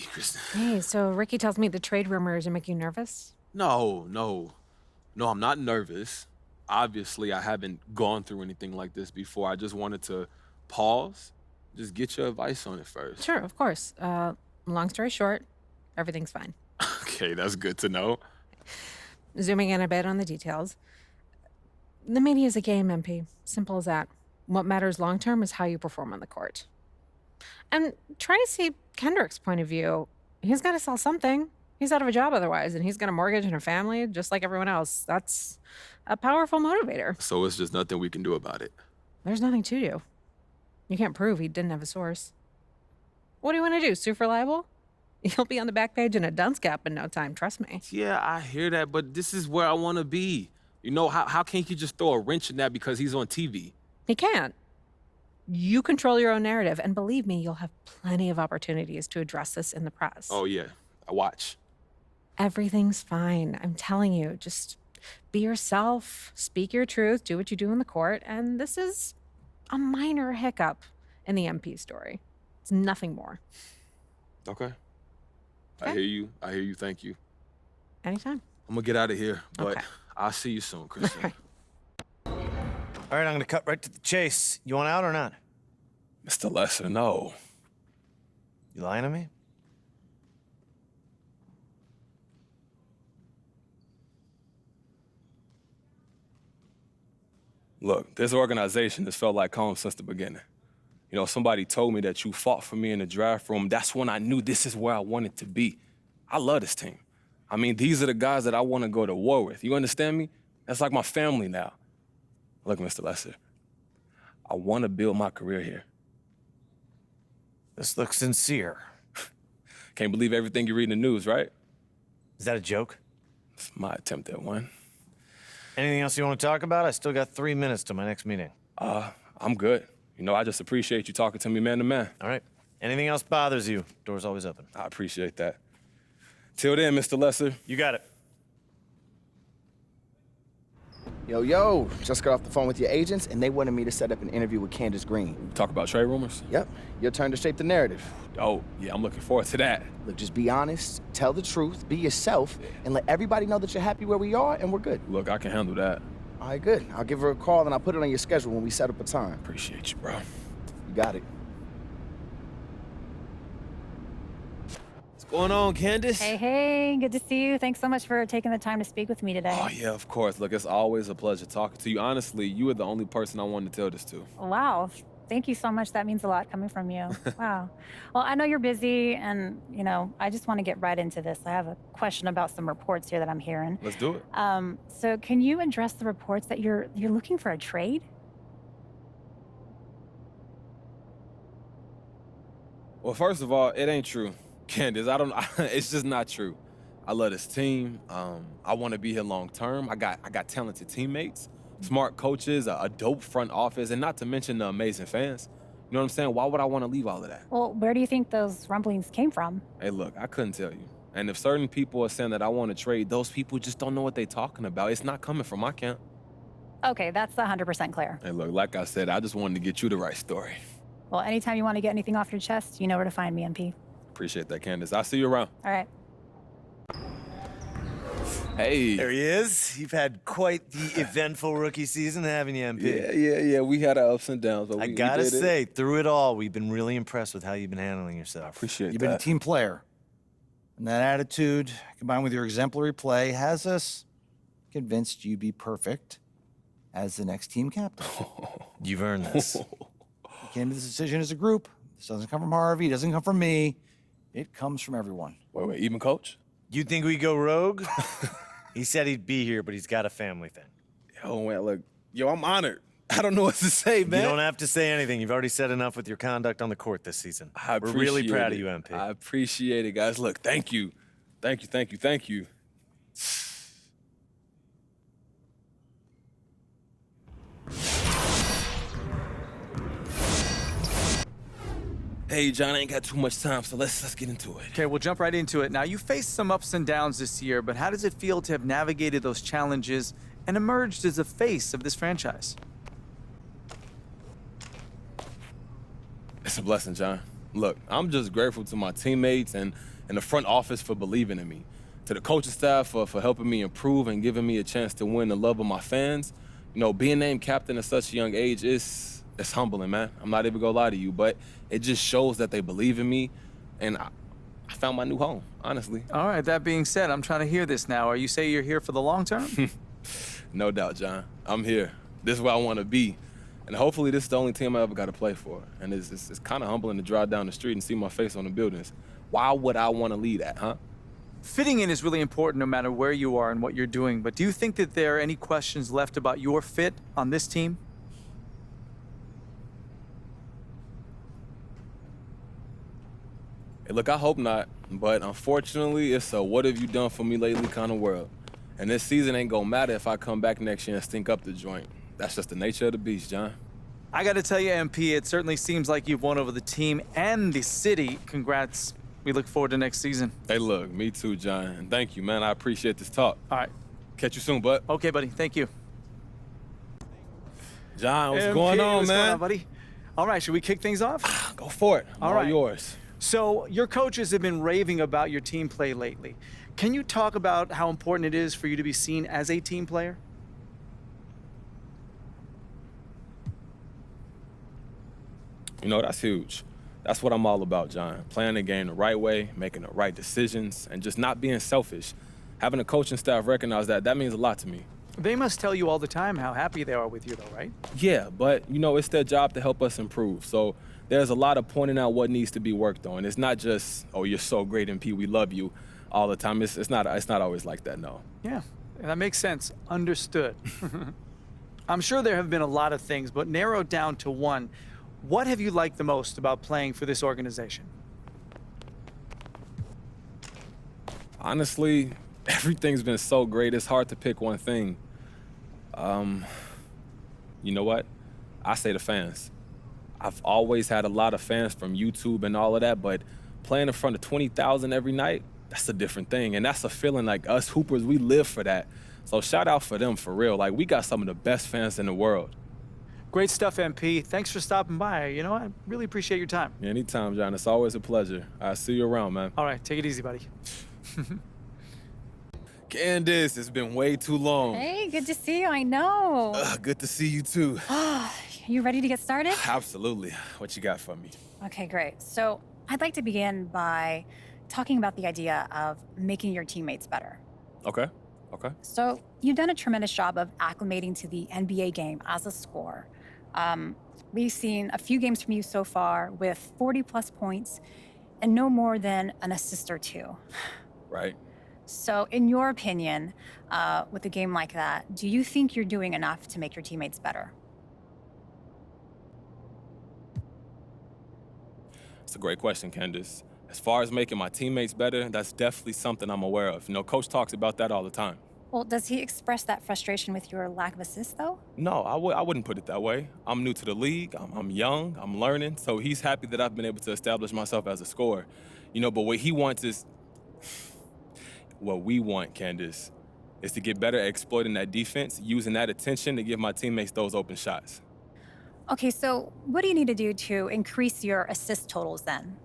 Kristen. Hey, so Ricky tells me the trade rumors are making you nervous? No, I'm not nervous. Obviously, I haven't gone through anything like this before. I just wanted to pause, just get your advice on it first. Sure, of course. Long story short, everything's fine. Okay, that's good to know. Zooming in a bit on the details. The media is a game, MP. Simple as that. What matters long term is how you perform on the court. And try to see Kendrick's point of view. He's got to sell something. He's out of a job otherwise, and he's got a mortgage and a family just like everyone else. That's a powerful motivator. So it's just nothing we can do about it. There's nothing to do. You can't prove he didn't have a source. What do you want to do, sue for libel? You'll be on the back page in a dunce cap in no time, trust me. Yeah, I hear that, but this is where I want to be. You know, how can't you just throw a wrench in that because he's on TV? He can't. You control your own narrative, and believe me, you'll have plenty of opportunities to address this in the press. Oh, yeah, I watch. Everything's fine. I'm telling you, just be yourself, speak your truth, do what you do in the court, and this is a minor hiccup in the MP story. It's nothing more. Okay. I hear you. Thank you. Anytime. I'm gonna get out of here, but Okay. I'll see you soon, Kristen. All right, I'm gonna cut right to the chase. You want out or not? Mr. Lesser, no. You lying to me? Look, this organization has felt like home since the beginning. You know, somebody told me that you fought for me in the draft room. That's when I knew this is where I wanted to be. I love this team. I mean, these are the guys that I want to go to war with. You understand me? That's like my family now. Look, Mr. Lesser, I want to build my career here. This looks sincere. Can't believe everything you read in the news, right? Is that a joke? It's my attempt at one. Anything else you want to talk about? I still got 3 minutes to my next meeting. I'm good. You know, I just appreciate you talking to me man to man. All right. Anything else bothers you? Door's always open. I appreciate that. Till then, Mr. Lesser. You got it. Yo, just got off the phone with your agents, and they wanted me to set up an interview with Candace Green. Talk about trade rumors? Yep, your turn to shape the narrative. Oh, yeah, I'm looking forward to that. Look, just be honest, tell the truth, be yourself, and let everybody know that you're happy where we are, and we're good. Look, I can handle that. All right, good. I'll give her a call, and I'll put it on your schedule when we set up a time. Appreciate you, bro. You got it. What's going on, Candace? Hey, good to see you. Thanks so much for taking the time to speak with me today. Oh, yeah, of course. Look, it's always a pleasure talking to you. Honestly, you are the only person I wanted to tell this to. Wow, thank you so much. That means a lot coming from you. Wow. Well, I know you're busy, and, you know, I just want to get right into this. I have a question about some reports here that I'm hearing. Let's do it. So can you address the reports that you're looking for a trade? Well, first of all, it ain't true. Candace, it's just not true. I love this team. I want to be here long term. I got talented teammates, smart coaches, a dope front office, and not to mention the amazing fans. You know what I'm saying? Why would I want to leave all of that? Well, where do you think those rumblings came from? Hey, look, I couldn't tell you. And if certain people are saying that I want to trade, those people just don't know what they're talking about. It's not coming from my camp. Okay, that's 100% clear. Hey, look, like I said, I just wanted to get you the right story. Well, anytime you want to get anything off your chest, you know where to find me, MP. Appreciate that, Candace. I'll see you around. All right. Hey. There he is. You've had quite the eventful rookie season, haven't you, MP? Yeah. We had our ups and downs, but I we gotta did it. say, through it all, we've been really impressed with how you've been handling yourself. Appreciate You've been a that. team player. And that attitude, combined with your exemplary play, has us convinced you'd be perfect as the next team captain. You've earned this. We came to this decision as a group. This doesn't come from Harvey, it doesn't come from me. It comes from everyone. Wait, even coach? You think we go rogue? He said he'd be here, but he's got a family thing. Oh, man, look. Yo, I'm honored. I don't know what to say, man. You don't have to say anything. You've already said enough with your conduct on the court this season. We're really appreciate proud it. of you, MP. I appreciate it, guys. Look, thank you. Thank you. Hey, John, I ain't got too much time, so let's get into it. Okay, we'll jump right into it. Now, you faced some ups and downs this year, but how does it feel to have navigated those challenges and emerged as a face of this franchise? It's a blessing, John. Look, I'm just grateful to my teammates and the front office for believing in me, to the coaching staff for helping me improve and giving me a chance to win the love of my fans. You know, being named captain at such a young age it's humbling, man. I'm not even gonna lie to you, but it just shows that they believe in me, and I found my new home, honestly. All right, that being said, I'm trying to hear this now. Are you say you're here for the long term? No doubt, John. I'm here. This is where I want to be. And hopefully this is the only team I ever got to play for. And it's kind of humbling to drive down the street and see my face on the buildings. Why would I want to lead that, huh? Fitting in is really important no matter where you are and what you're doing, but do you think that there are any questions left about your fit on this team? Hey, look, I hope not, but unfortunately, it's a what have you done for me lately kind of world. And this season ain't gonna matter if I come back next year and stink up the joint. That's just the nature of the beast, John. I got to tell you, MP, it certainly seems like you've won over the team and the city. Congrats. We look forward to next season. Hey, look, me too, John. And thank you, man. I appreciate this talk. All right. Catch you soon, bud. Okay, buddy. Thank you. John, what's MP, going on, what's man? going on, buddy? All right, should we kick things off? Go for it. I'm All all right. yours. So, your coaches have been raving about your team play lately. Can you talk about how important it is for you to be seen as a team player? You know, that's huge. That's what I'm all about, John. Playing the game the right way, making the right decisions, and just not being selfish. Having a coaching staff recognize that means a lot to me. They must tell you all the time how happy they are with you, though, right? Yeah, but, you know, it's their job to help us improve. So there's a lot of pointing out what needs to be worked on. It's not just, oh, you're so great, MP, we love you all the time. It's not always like that, no. Yeah, that makes sense. Understood. I'm sure there have been a lot of things, but narrowed down to one. What have you liked the most about playing for this organization? Honestly, everything's been so great, it's hard to pick one thing. You know what? I say the fans. I've always had a lot of fans from YouTube and all of that, but playing in front of 20,000 every night, that's a different thing. And that's a feeling like us Hoopers, we live for that. So shout out for them, for real. Like, we got some of the best fans in the world. Great stuff, MP. Thanks for stopping by. You know, I really appreciate your time. Anytime, John. It's always a pleasure. I'll see you around, man. All right, take it easy, buddy. Candace, it's been way too long. Hey, good to see you. I know. Good to see you, too. You ready to get started? Absolutely. What you got for me? Okay, great. So I'd like to begin by talking about the idea of making your teammates better. Okay. So you've done a tremendous job of acclimating to the NBA game as a scorer. We've seen a few games from you so far with 40-plus points and no more than an assist or two. Right. So in your opinion, with a game like that, do you think you're doing enough to make your teammates better? It's a great question, Candace. As far as making my teammates better, that's definitely something I'm aware of. You know, Coach talks about that all the time. Well, does he express that frustration with your lack of assists, though? No, I wouldn't put it that way. I'm new to the league. I'm young. I'm learning. So he's happy that I've been able to establish myself as a scorer. You know, but what he wants is... What we want, Candace, is to get better at exploiting that defense, using that attention to give my teammates those open shots. Okay, so what do you need to do to increase your assist totals then?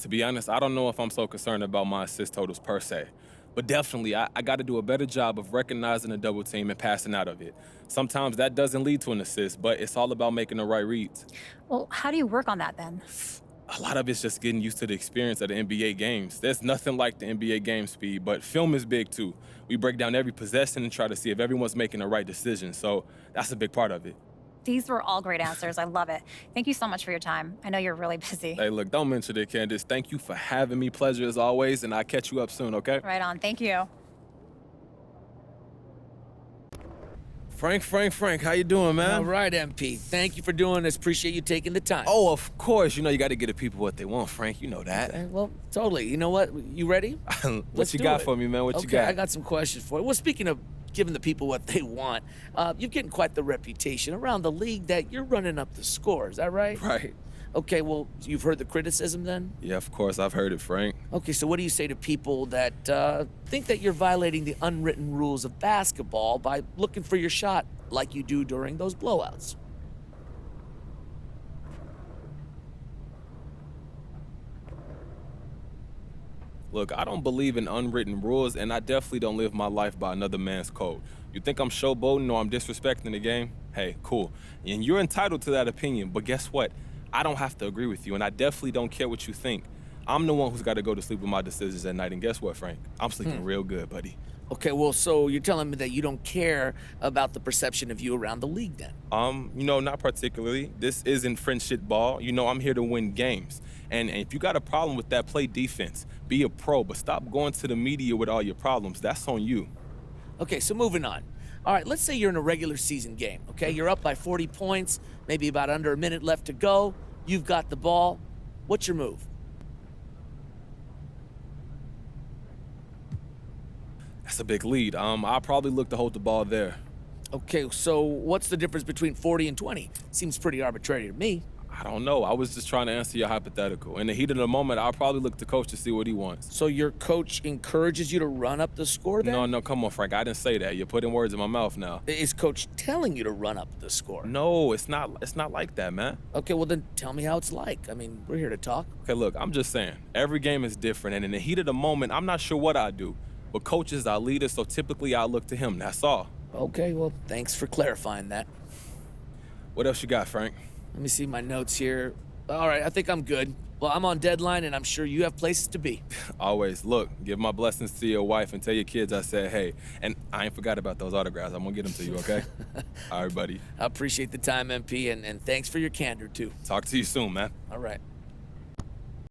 To be honest, I don't know if I'm so concerned about my assist totals per se. But definitely, I got to do a better job of recognizing a double team and passing out of it. Sometimes that doesn't lead to an assist, but it's all about making the right reads. Well, how do you work on that then? A lot of it's just getting used to the experience of the NBA games. There's nothing like the NBA game speed, but film is big too. We break down every possession and try to see if everyone's making the right decision. So that's a big part of it. These were all great answers. I love it. Thank you so much for your time. I know you're really busy. Hey, look, don't mention it, Candace. Thank you for having me. Pleasure as always, and I'll catch you up soon, okay? Right on. Thank you. Frank, how you doing, man? All right, MP. Thank you for doing this. Appreciate you taking the time. Oh, of course. You know you got to give the people what they want, Frank. You know that. Okay, well, totally. You know what? You ready? What Let's you do got it. for me, man? What okay, you got? I got some questions for you. Well, speaking of giving the people what they want, you're getting quite the reputation around the league that you're running up the score. Is that right? Right. Okay, well, you've heard the criticism then? Yeah, of course, I've heard it, Frank. Okay, so what do you say to people that think that you're violating the unwritten rules of basketball by looking for your shot like you do during those blowouts? Look, I don't believe in unwritten rules, and I definitely don't live my life by another man's code. You think I'm showboating or I'm disrespecting the game? Hey, cool. And you're entitled to that opinion, but guess what? I don't have to agree with you, and I definitely don't care what you think. I'm the one who's got to go to sleep with my decisions at night, and guess what, Frank? I'm sleeping real good, buddy. Okay, well, so you're telling me that you don't care about the perception of you around the league then? Not particularly. This isn't friendship ball. I'm here to win games. And if you got a problem with that, play defense. Be a pro, but stop going to the media with all your problems. That's on you. Okay, so moving on. All right, let's say you're in a regular season game, okay? You're up by 40 points, maybe about under a minute left to go. You've got the ball. What's your move? That's a big lead. I'll probably look to hold the ball there. Okay, so what's the difference between 40 and 20? Seems pretty arbitrary to me. I don't know. I was just trying to answer your hypothetical. In the heat of the moment, I'll probably look to coach to see what he wants. So your coach encourages you to run up the score then? No, come on, Frank. I didn't say that. You're putting words in my mouth now. Is coach telling you to run up the score? No, it's not like that, man. Okay, well then tell me how it's like. I mean, we're here to talk. Okay, look, I'm just saying. Every game is different, and in the heat of the moment, I'm not sure what I do. But coach is our leader, so typically I look to him. That's all. Okay, well, thanks for clarifying that. What else you got, Frank? Let me see my notes here. All right, I think I'm good. Well, I'm on deadline, and I'm sure you have places to be. Always. Look, give my blessings to your wife and tell your kids I said hey. And I ain't forgot about those autographs. I'm going to get them to you, okay? All right, buddy. I appreciate the time, MP, and thanks for your candor, too. Talk to you soon, man. All right.